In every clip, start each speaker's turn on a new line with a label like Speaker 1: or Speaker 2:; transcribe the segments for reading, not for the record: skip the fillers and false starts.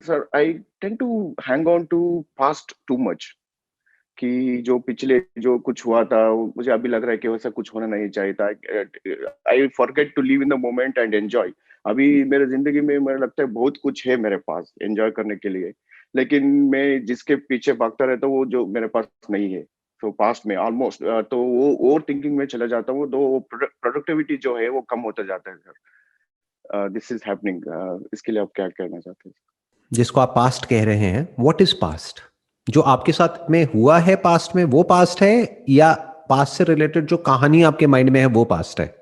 Speaker 1: Sir, I tend to hang on to past too much, कि जो पिछले जो कुछ हुआ था वो मुझे अभी लग रहा है कि वैसा कुछ होना नहीं चाहिए था। I forget to live in the moment and enjoy. अभी मेरे जिंदगी में मुझे लगता है बहुत कुछ है मेरे पास एंजॉय करने के लिए, लेकिन मैं जिसके पीछे भागता रहता हूँ वो जो मेरे पास नहीं है। तो पास्ट में ऑलमोस्ट तो वो ओवर थिंकिंग में चला जाता हूँ, तो वो प्रोडक्टिविटी जो है वो कम होता जाता है सर। This is happening. इसके लिए आप क्या कहना चाहते हैं?
Speaker 2: जिसको आप पास्ट कह रहे हैं, व्हाट इज पास्ट? जो आपके साथ में हुआ है पास्ट में वो पास्ट है, या पास्ट से रिलेटेड जो कहानी आपके माइंड में है वो पास्ट है?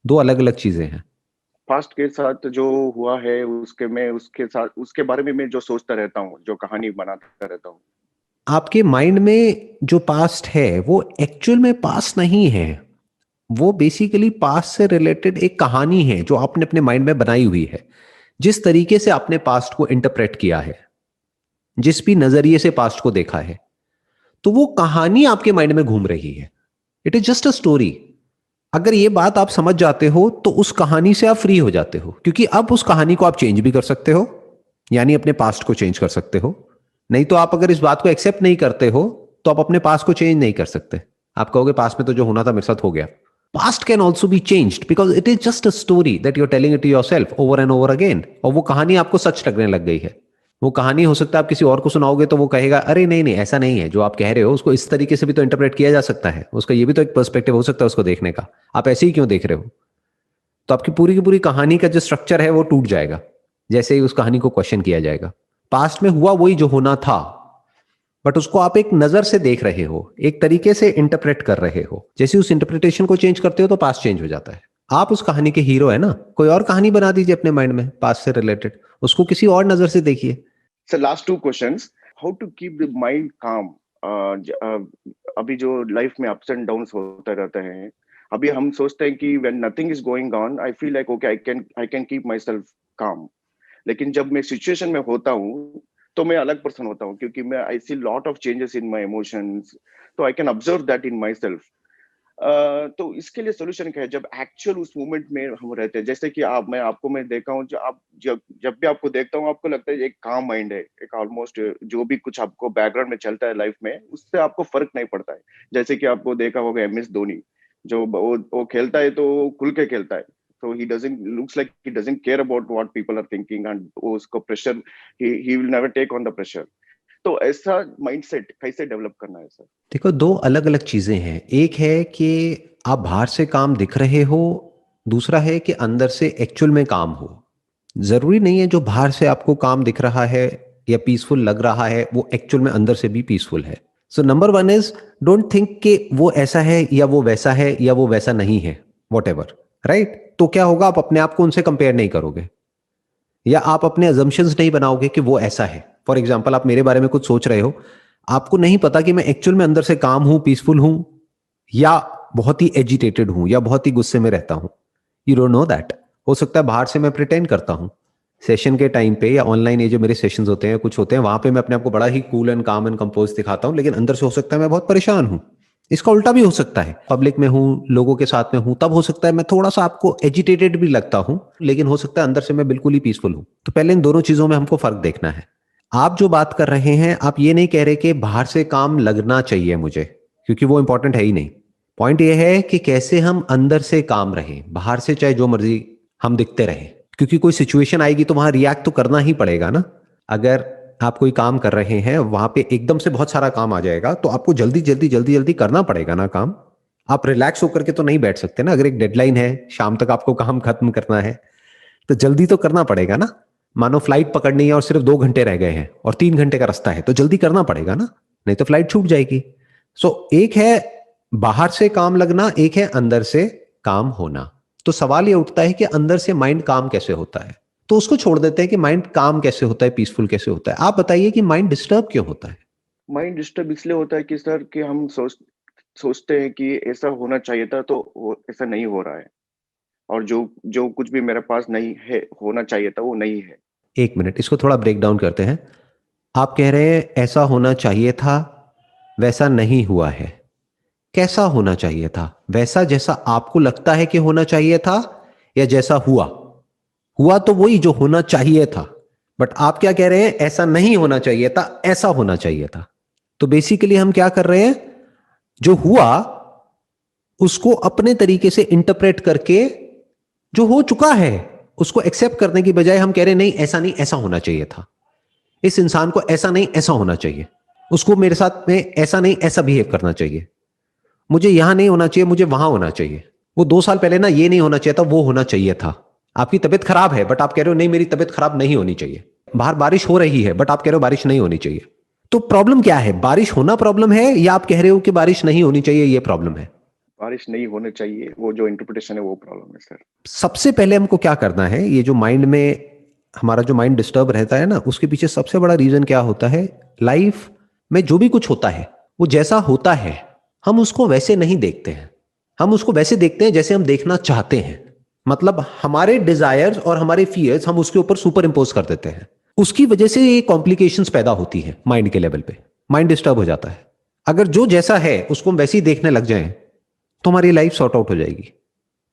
Speaker 2: दो अलग अलग चीजें हैं।
Speaker 1: पास्ट के साथ जो हुआ है उसके साथ उसके बारे में मैं जो सोचता रहता हूँ, जो कहानी बनाता रहता हूँ।
Speaker 2: आपके माइंड में जो पास्ट है वो एक्चुअल में पास्ट नहीं है। वो बेसिकली पास्ट से रिलेटेड एक कहानी है जो आपने अपने माइंड में बनाई हुई है। जिस तरीके से आपने पास्ट को इंटरप्रेट किया है, जिस भी नजरिए से पास्ट को देखा है, तो वो कहानी आपके माइंड में घूम रही है। It is just a story. अगर ये बात आप समझ जाते हो तो उस कहानी से आप फ्री हो जाते हो, क्योंकि अब उस कहानी को आप चेंज भी कर सकते हो, यानी अपने पास्ट को चेंज कर सकते हो। नहीं तो आप अगर इस बात को एक्सेप्ट नहीं करते हो तो आप अपने पास्ट को चेंज नहीं कर सकते। आप कहोगे पास्ट में तो जो होना था मेरे साथ हो गया। Past can also be changed because it is just a story that you are telling it to yourself over and over again, और वो कहानी आपको सच लगने लग गई है। वो कहानी हो सकता है आप किसी और को सुनाओगे तो वो कहेगा अरे नहीं नहीं ऐसा नहीं है जो आप कह रहे हो, उसको इस तरीके से भी तो इंटरप्रेट किया जा सकता है, उसका ये भी तो एक पर्सपेक्टिव हो सकता है उसको देखने का, आप ऐसे ही क्यों देख रहे हो? तो आपकी पूरी की पूरी कहानी का जो स्ट्रक्चर है वो टूट जाएगा जैसे ही उस कहानी को क्वेश्चन किया जाएगा। पास्ट में हुआ वही जो होना था, बट उसको आप एक नजर से देख रहे हो, एक तरीके से इंटरप्रेट कर रहे हो। जैसे उस इंटरप्रिटेशन को चेंज करते हो तो पास्ट चेंज हो जाता है। आप उस कहानी के हीरो है ना, कोई और कहानी बना दीजिए अपने माइंड में पास्ट से रिलेटेड, उसको किसी और नजर से देखिए।
Speaker 1: Sir, last two questions. How to keep the mind calm? अभी जो लाइफ में अप्स एंड डाउन्स होते रहते हैं, अभी हम सोचते हैं कि when nothing is going on I feel like okay, I can keep my self काम। लेकिन जब मैं सिचुएशन में होता हूँ तो मैं अलग पर्सन होता हूँ, क्योंकि मैं I see lot of changes in my emotions. तो I can observe that in myself. तो इसके लिए सोल्यूशन क्या है जब एक्चुअल उस मोमेंट में हम रहते हैं? जैसे कि मैं देखा हूँ, जो आप जब जब भी आपको देखता हूँ आपको लगता है एक काम माइंड है, एक ऑलमोस्ट जो भी कुछ आपको बैकग्राउंड में चलता है लाइफ में उससे आपको फर्क नहीं पड़ता है। जैसे कि आपको देखा होगा MS धोनी, जो वो खेलता है तो वो खुल के खेलता है। तो he doesn't looks like he doesn't care about what people are thinking, and उसको pressure, he will never take on the pressure. तो ऐसा माइंडसेट कैसे डेवलप करना है सर?
Speaker 2: देखो, दो अलग अलग चीजें हैं। एक है कि आप बाहर से काम दिख रहे हो, दूसरा है कि अंदर से एक्चुअल में काम हो। जरूरी नहीं है जो बाहर से आपको काम दिख रहा है या पीसफुल लग रहा है वो एक्चुअल में अंदर से भी पीसफुल है। So number one is, don't think कि वो ऐसा है या वो वैसा है या वो वैसा नहीं है, वॉट एवर। राइट? तो क्या होगा, आप अपने आप को उनसे कंपेयर नहीं करोगे, या आप अपने अजम्पशंस नहीं बनाओगे कि वो ऐसा है। फॉर एग्जाम्पल, आप मेरे बारे में कुछ सोच रहे हो, आपको नहीं पता कि मैं एक्चुअल में अंदर से काम हूं, पीसफुल हूं, या बहुत ही एजिटेटेड हूं, या बहुत ही गुस्से में रहता हूं। You don't know that. हो सकता है बाहर से मैं प्रिटेंड करता हूं, सेशन के टाइम पे या ऑनलाइन ये जो मेरे सेशंस होते हैं कुछ होते हैं, वहां पे मैं अपने आप को बड़ा ही कूल एंड काम एंड कंपोज दिखाता हूं, लेकिन अंदर से हो सकता है मैं बहुत परेशान हूं। इसका उल्टा भी हो सकता है, पब्लिक में हूं, लोगों के साथ में हूं, तब हो सकता है मैं थोड़ा सा आपको एजिटेटेड भी लगता हूं, लेकिन हो सकता है अंदर से मैं बिल्कुल ही पीसफुल हूं। तो पहले इन दोनों चीजों में हमको फर्क देखना है। आप जो बात कर रहे हैं, आप ये नहीं कह रहे कि बाहर से काम लगना चाहिए मुझे, क्योंकि वो इंपॉर्टेंट है ही नहीं। पॉइंट ये है कि कैसे हम अंदर से काम रहें, बाहर से चाहे जो मर्जी हम दिखते रहें, क्योंकि कोई सिचुएशन आएगी तो वहां रिएक्ट तो करना ही पड़ेगा ना। अगर आप कोई काम कर रहे हैं, वहां पे एकदम से बहुत सारा काम आ जाएगा तो आपको जल्दी जल्दी जल्दी जल्दी करना पड़ेगा ना काम। आप रिलैक्स होकर के तो नहीं बैठ सकते ना। अगर एक डेडलाइन है, शाम तक आपको काम खत्म करना है, तो जल्दी तो करना पड़ेगा ना। मानो फ्लाइट पकड़नी है और सिर्फ 2 घंटे रह गए हैं और 3 घंटे का रास्ता है, तो जल्दी करना पड़ेगा ना, नहीं तो फ्लाइट छूट जाएगी। एक है बाहर से काम लगना, एक है अंदर से काम होना। तो सवाल ये उठता है कि अंदर से माइंड काम कैसे होता है। तो उसको छोड़ देते हैं कि माइंड काम कैसे होता है, पीसफुल कैसे होता है। आप बताइए कि माइंड डिस्टर्ब क्यों होता है?
Speaker 1: माइंड डिस्टर्ब इसलिए होता है कि सर, कि हम सोचते हैं कि ऐसा होना चाहिए था तो ऐसा नहीं हो रहा है, और जो जो कुछ भी मेरे पास नहीं है, होना चाहिए था वो नहीं है।
Speaker 2: एक मिनट, इसको थोड़ा ब्रेक डाउन करते हैं। आप कह रहे हैं ऐसा होना चाहिए था, वैसा नहीं हुआ है। कैसा होना चाहिए था? वैसा जैसा आपको लगता है कि होना चाहिए था, या जैसा हुआ? हुआ तो वही जो होना चाहिए था। बट आप क्या कह रहे हैं, ऐसा नहीं होना चाहिए था, ऐसा होना चाहिए था। तो बेसिकली हम क्या कर रहे हैं, जो हुआ उसको अपने तरीके से इंटरप्रेट करके, जो हो चुका है उसको एक्सेप्ट करने की बजाय हम कह रहे हैं नहीं ऐसा नहीं ऐसा होना चाहिए था, इस इंसान को ऐसा नहीं ऐसा होना चाहिए, उसको मेरे साथ में ऐसा नहीं ऐसा बिहेव करना चाहिए, मुझे यहां नहीं होना चाहिए मुझे वहां होना चाहिए, वो 2 साल पहले ना ये नहीं होना चाहिए था वो होना चाहिए था। आपकी तबीयत खराब है बट आप कह रहे हो नहीं मेरी तबीयत खराब नहीं होनी चाहिए। बाहर बारिश हो रही है बट आप कह रहे हो बारिश नहीं होनी चाहिए। तो प्रॉब्लम क्या है, बारिश होना प्रॉब्लम है या आप कह रहे हो कि बारिश नहीं होनी चाहिए ये प्रॉब्लम है?
Speaker 1: बारिश नहीं होने चाहिए, वो जो इंटरप्रिटेशन है वो प्रॉब्लम है सर।
Speaker 2: सबसे पहले हमको क्या करना है, ये जो माइंड में हमारा जो माइंड डिस्टर्ब रहता है ना, उसके पीछे सबसे बड़ा रीजन क्या होता है, लाइफ में जो भी कुछ होता है वो जैसा होता है हम उसको वैसे नहीं देखते हैं, हम उसको वैसे देखते हैं जैसे हम देखना चाहते हैं। मतलब हमारे डिजायर्स और हमारे फियर्स हम उसके ऊपर सुपर इंपोज कर देते हैं, उसकी वजह से ये कॉम्प्लिकेशंस पैदा होती हैं माइंड के लेवल पे, माइंड डिस्टर्ब हो जाता है। अगर जो जैसा है उसको हम वैसे ही देखने लग जाएं तो हमारी लाइफ सॉर्ट आउट हो जाएगी,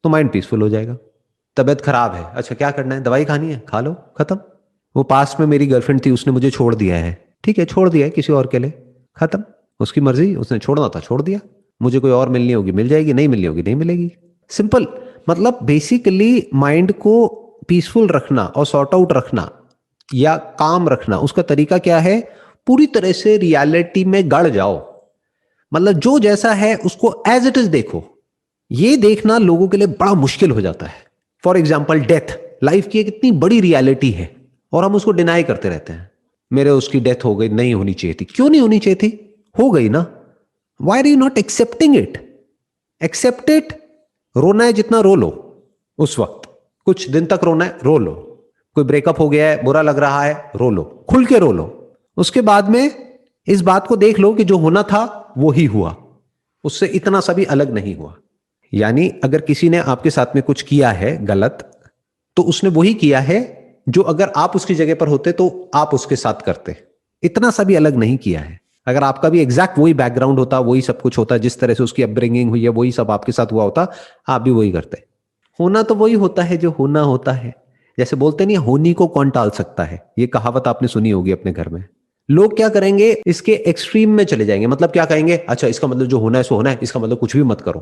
Speaker 2: तो माइंड पीसफुल हो जाएगा। तबीयत खराब है, अच्छा क्या करना है, दवाई खानी है खा लो, खत्म। वो पास्ट में मेरी गर्लफ्रेंड थी उसने मुझे छोड़ दिया है, ठीक है छोड़ दिया है किसी और के लिए, खत्म, उसकी मर्जी, उसने छोड़ना था छोड़ दिया, मुझे कोई और मिलनी होगी मिल जाएगी, नहीं मिलनी होगी नहीं मिलेगी, सिंपल। मतलब बेसिकली माइंड को पीसफुल रखना और सॉर्ट आउट रखना या काम रखना, उसका तरीका क्या है, पूरी तरह से रियलिटी में गड़ जाओ। मतलब जो जैसा है उसको एज इट इज देखो। ये देखना लोगों के लिए बड़ा मुश्किल हो जाता है। फॉर एग्जाम्पल डेथ, लाइफ की एक इतनी बड़ी रियलिटी है और हम उसको डिनाई करते रहते हैं, मेरे उसकी डेथ हो गई, नहीं होनी चाहिए थी, क्यों नहीं होनी चाहिए थी, हो गई ना, why are you not accepting it, accept it. रोना है जितना रो लो, उस वक्त कुछ दिन तक रोना है रो लो, कोई ब्रेकअप हो गया है बुरा लग रहा है रो लो, खुल के रो लो, उसके बाद में इस बात को देख लो कि जो होना था वो ही हुआ, उससे इतना सा भी अलग नहीं हुआ। यानी अगर किसी ने आपके साथ में कुछ किया है गलत, तो उसने वही किया है जो अगर आप उसकी जगह पर होते तो आप उसके साथ करते, इतना सा भी अलग नहीं किया है। अगर आपका भी एग्जैक्ट वही बैकग्राउंड होता, वही सब कुछ होता, जिस तरह से उसकी अपब्रिंगिंग हुई है वही सब आपके साथ हुआ होता, आप भी वही करते। होना तो वही होता है जो होना होता है। जैसे बोलते नहीं होनी को कौन टाल सकता है, ये कहावत आपने सुनी होगी अपने घर में। लोग क्या करेंगे, इसके एक्सट्रीम में चले जाएंगे, मतलब क्या कहेंगे, अच्छा इसका मतलब जो होना है सो होना है, इसका मतलब कुछ भी मत करो।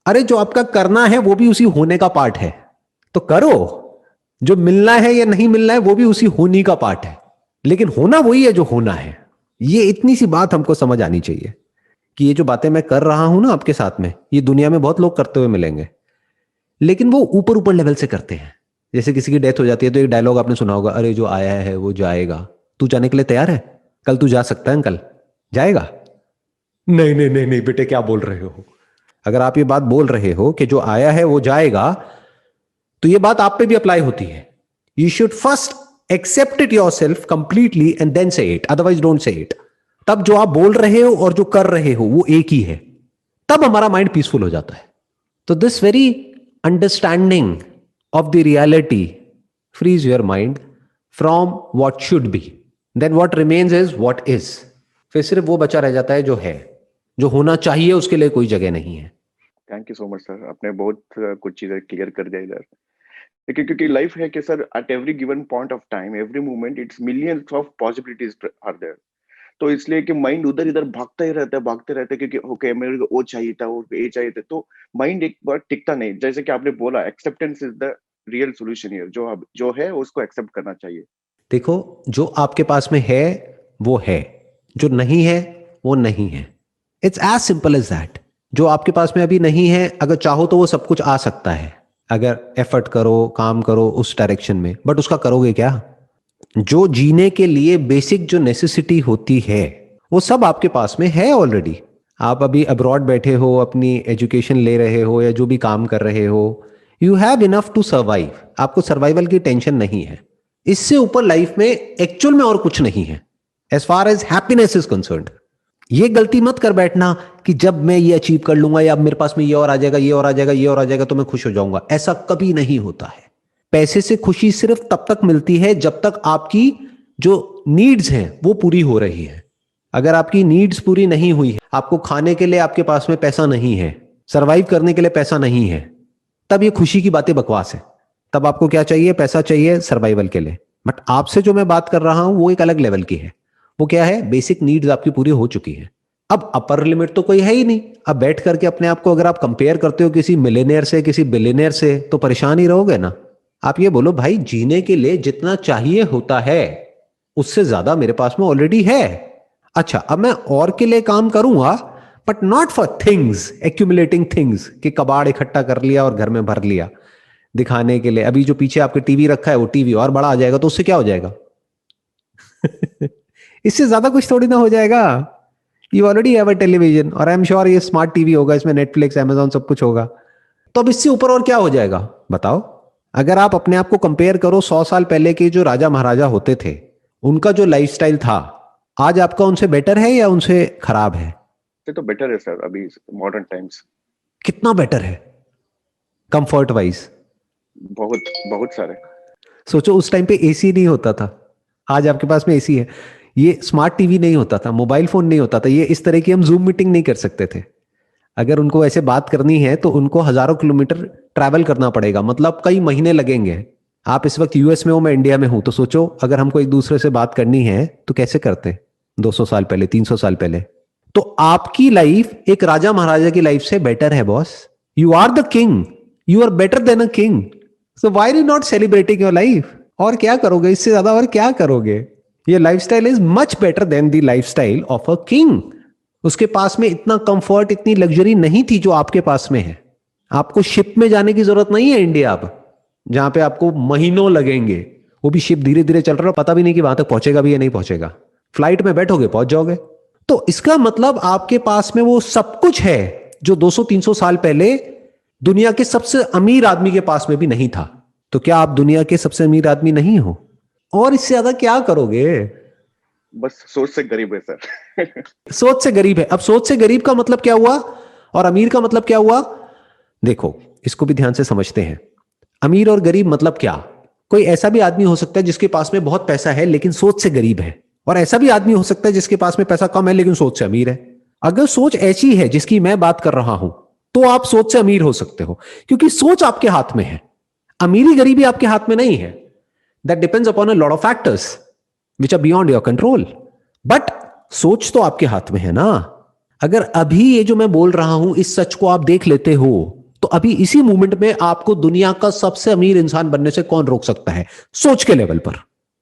Speaker 2: अरे जो आपका करना है वो भी उसी होने का पार्ट है, तो करो। जो मिलना है या नहीं मिलना है वो भी उसी होनी का पार्ट है, लेकिन होना वही है जो होना है। ये इतनी सी बात हमको समझ आनी चाहिए कि ये जो बातें मैं कर रहा हूं ना आपके साथ में, ये दुनिया में बहुत लोग करते हुए मिलेंगे, लेकिन वो ऊपर ऊपर लेवल से करते हैं। जैसे किसी की डेथ हो जाती है तो एक डायलॉग आपने सुना होगा, अरे जो आया है वो जाएगा, तू जाने के लिए तैयार है, कल तू जा सकता है अंकल, जाएगा? नहीं नहीं नहीं नहीं बेटे क्या बोल रहे हो। अगर आप ये बात बोल रहे हो कि जो आया है वो जाएगा, तो ये बात आप पे भी अप्लाई होती है। You should first accept it yourself completely and then say it, otherwise don't say it. तब जो आप बोल रहे हो और जो कर रहे हो वो एक ही है, तब हमारा माइंड पीसफुल हो जाता है। तो this very understanding of the reality freeze your mind from what should be, then what remains is what is. फिर सिर्फ वो बचा रह जाता है जो है, जो होना चाहिए उसके लिए कोई जगह नहीं है।
Speaker 1: Thank you so much sir, आपने बहुत कुछ चीजें क्लियर कर दिया इधर। क्योंकि लाइफ है कि sir at every given point of time every moment it's millions of possibilities are there. तो इसलिए कि माइंड उधर इधर भागता ही रहता है भागते रहते हैं, क्योंकि ओके मेरे को वो चाहिए था वो ये चाहिए था, तो माइंड एक बार टिकता नहीं। जैसे कि आपने बोला acceptance is the real solution here, जो है उसको एक्सेप्ट करना चाहिए।
Speaker 2: देखो जो आपके पास में है वो है, जो नहीं है वो नहीं है, it's as simple as that. जो आपके पास में अभी नहीं है, अगर चाहो तो वो सब कुछ आ सकता है, अगर एफर्ट करो काम करो उस डायरेक्शन में, बट उसका करोगे क्या? जो जीने के लिए बेसिक जो नेसेसिटी होती है वो सब आपके पास में है ऑलरेडी। आप अभी अब्रॉड बैठे हो, अपनी एजुकेशन ले रहे हो या जो भी काम कर रहे हो, you have enough to survive, आपको सर्वाइवल की टेंशन नहीं है। इससे ऊपर लाइफ में एक्चुअल में और कुछ नहीं है as far as happiness is concerned. ये गलती मत कर बैठना कि जब मैं ये अचीव कर लूंगा या मेरे पास में ये और आ जाएगा ये और आ जाएगा ये और आ जाएगा तो मैं खुश हो जाऊंगा, ऐसा कभी नहीं होता है। पैसे से खुशी सिर्फ तब तक मिलती है जब तक आपकी जो नीड्स हैं वो पूरी हो रही है। अगर आपकी नीड्स पूरी नहीं हुई है, आपको खाने के लिए आपके पास में पैसा नहीं है, सरवाइव करने के लिए पैसा नहीं है, तब ये खुशी की बातें बकवास है। तब आपको क्या चाहिए? पैसा चाहिए सर्वाइवल के लिए। बट आपसे जो मैं बात कर रहा हूं वो एक अलग लेवल की है। वो क्या है? बेसिक नीड्स आपकी पूरी हो चुकी है। अब अपर लिमिट तो कोई है ही नहीं। अब बैठ करके अपने आप को अगर आप कंपेयर करते हो किसी मिलेनियर से, किसी बिलियनियर से, तो परेशान ही रहोगे ना। आप ये बोलो भाई, जीने के लिए जितना चाहिए होता है उससे ज्यादा मेरे पास में ऑलरेडी है। अच्छा, अब मैं और के लिए काम करूंगा, but not for things, accumulating things, कि कबाड़ इकट्ठा कर लिया और घर में भर लिया दिखाने के लिए। अभी जो पीछे आपके टीवी रखा है वो टीवी और बड़ा आ जाएगा तो उससे क्या हो जाएगा? इससे ज्यादा कुछ थोड़ी ना हो जाएगा। You already have a television, और आई एम श्योर ये स्मार्ट टीवी होगा, इसमें नेटफ्लिक्स, अमेजॉन सब कुछ होगा। तो अब इससे ऊपर और क्या हो जाएगा बताओ? अगर आप अपने आप को कंपेयर करो 100 साल पहले के जो राजा महाराजा होते थे, उनका जो लाइफस्टाइल था, आज आपका उनसे बेटर है या उनसे खराब है?
Speaker 1: ये तो बेटर है सर अभी मॉडर्न टाइम्स।
Speaker 2: कितना बेटर है कंफर्ट वाइज?
Speaker 1: बहुत बहुत सारे।
Speaker 2: सोचो उस टाइम पे एसी नहीं होता था, आज आपके पास में एसी है। ये स्मार्ट टीवी नहीं होता था, मोबाइल फोन नहीं होता था, ये इस तरह की हम जूम मीटिंग नहीं कर सकते थे। अगर उनको ऐसे बात करनी है तो उनको हजारों किलोमीटर ट्रैवल करना पड़ेगा, मतलब कई महीने लगेंगे। आप इस वक्त यूएस में हो, मैं इंडिया में हूं, तो सोचो अगर हमको एक दूसरे से बात करनी है तो कैसे करते 200 साल पहले, 300 साल पहले। तो आपकी लाइफ एक राजा महाराजा की लाइफ से बेटर है boss. You are the king, you are better than a king, so why are you not celebrating your life? और क्या करोगे इससे ज्यादा, और क्या करोगे? ये lifestyle is much better than the lifestyle of a king. उसके पास में इतना कंफर्ट, इतनी लग्जरी नहीं थी जो आपके पास में है। आपको शिप में जाने की जरूरत नहीं है इंडिया अब, जहां पे आपको महीनों लगेंगे। वो भी शिप धीरे धीरे चल रहा है, पता भी नहीं कि वहां तक पहुंचेगा भी या नहीं पहुंचेगा। फ्लाइट में बैठोगे पहुंच जाओगे। तो इसका मतलब आपके पास में वो सब कुछ है जो 200-300 साल पहले दुनिया के सबसे अमीर आदमी के पास में भी नहीं था। तो क्या आप दुनिया के सबसे अमीर आदमी नहीं हो? और इससे ज्यादा क्या करोगे?
Speaker 1: बस सोच से गरीब है सर।
Speaker 2: सोच से गरीब है। अब सोच से गरीब का मतलब क्या हुआ और अमीर का मतलब क्या हुआ? देखो, इसको भी ध्यान से समझते हैं। अमीर और गरीब मतलब क्या? कोई ऐसा भी आदमी हो सकता है जिसके पास में बहुत पैसा है लेकिन सोच से गरीब है, और ऐसा भी आदमी हो सकता है जिसके पास में पैसा कम है लेकिन सोच से अमीर है। अगर सोच ऐसी है जिसकी मैं बात कर रहा हूं तो आप सोच से अमीर हो सकते हो, क्योंकि सोच आपके हाथ में है। अमीरी गरीबी आपके हाथ में नहीं है। That depends upon a lot of factors which are beyond your control, but सोच तो आपके हाथ में है ना। अगर अभी ये जो मैं बोल रहा हूं इस सच को आप देख लेते हो तो अभी इसी मोमेंट में आपको दुनिया का सबसे अमीर इंसान बनने से कौन रोक सकता है? सोच के लेवल पर।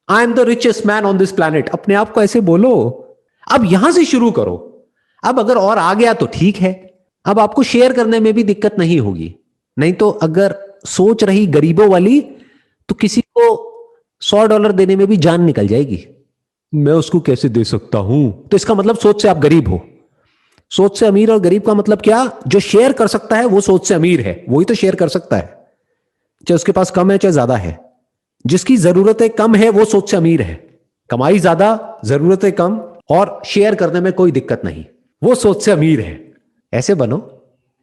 Speaker 2: I am the richest man on this planet, अपने आप को ऐसे बोलो। अब यहां से शुरू करो। अब अगर और आ गया तो ठीक है, अब आपको शेयर करने में भी दिक्कत नहीं होगी। नहीं तो अगर सोच रही गरीबों वाली तो किसी को $100 देने में भी जान निकल जाएगी। मैं उसको कैसे दे सकता हूं? तो इसका मतलब सोच से आप गरीब हो। सोच से अमीर और गरीब का मतलब क्या? जो शेयर कर सकता है वो सोच से अमीर है, वही तो शेयर कर सकता है, चाहे उसके पास कम है चाहे ज्यादा है। जिसकी जरूरतें कम है वो सोच से अमीर है। कमाई ज्यादा, जरूरतें कम और शेयर करने में कोई दिक्कत नहीं, वो सोच से अमीर है। ऐसे बनो।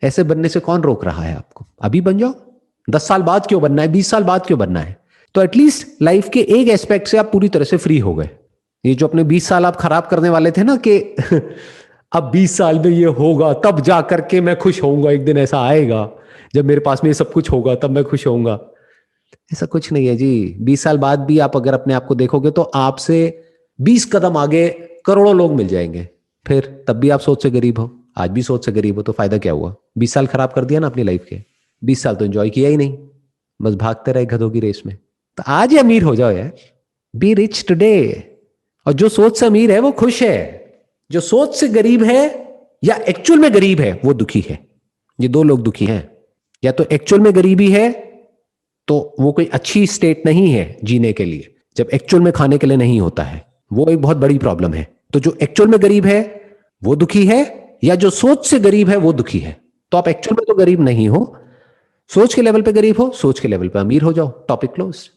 Speaker 2: ऐसे बनने से कौन रोक रहा है आपको? अभी बन जाओ। 10 साल बाद क्यों बनना है? 20 साल बाद क्यों बनना है? तो एटलीस्ट लाइफ के एक एस्पेक्ट से आप पूरी तरह से फ्री हो गए। ये जो अपने 20 साल आप खराब करने वाले थे ना कि अब 20 साल में ये होगा तब जा करके मैं खुश होऊंगा, एक दिन ऐसा आएगा जब मेरे पास में ये सब कुछ होगा तब मैं खुश होऊंगा। ऐसा कुछ नहीं है जी। 20 साल बाद भी आप अगर अपने आप को देखोगे तो आपसे 20 कदम आगे करोड़ों लोग मिल जाएंगे। फिर तब भी आप सोच से गरीब हो, आज भी सोच से गरीब हो, तो फायदा क्या हुआ? 20 साल खराब कर दिया ना अपनी लाइफ के। 20 साल तो एंजॉय किया ही नहीं, बस भागते रहे गधों की रेस में। तो आज ही अमीर हो जाओ यार। Be rich today. और जो सोच से अमीर है वो खुश है, जो सोच से गरीब है या एक्चुअल में गरीब है वो दुखी है। ये दो लोग दुखी हैं। या तो एक्चुअल में गरीबी है तो वो कोई अच्छी स्टेट नहीं है जीने के लिए, जब एक्चुअल में खाने के लिए नहीं होता है, वो एक बहुत बड़ी प्रॉब्लम है। तो जो एक्चुअल में गरीब है वो दुखी है, या जो सोच से गरीब है वो दुखी है। तो आप एक्चुअल में तो गरीब नहीं हो, सोच के लेवल पे गरीब हो, सोच के लेवल पे अमीर हो जाओ। Topic close.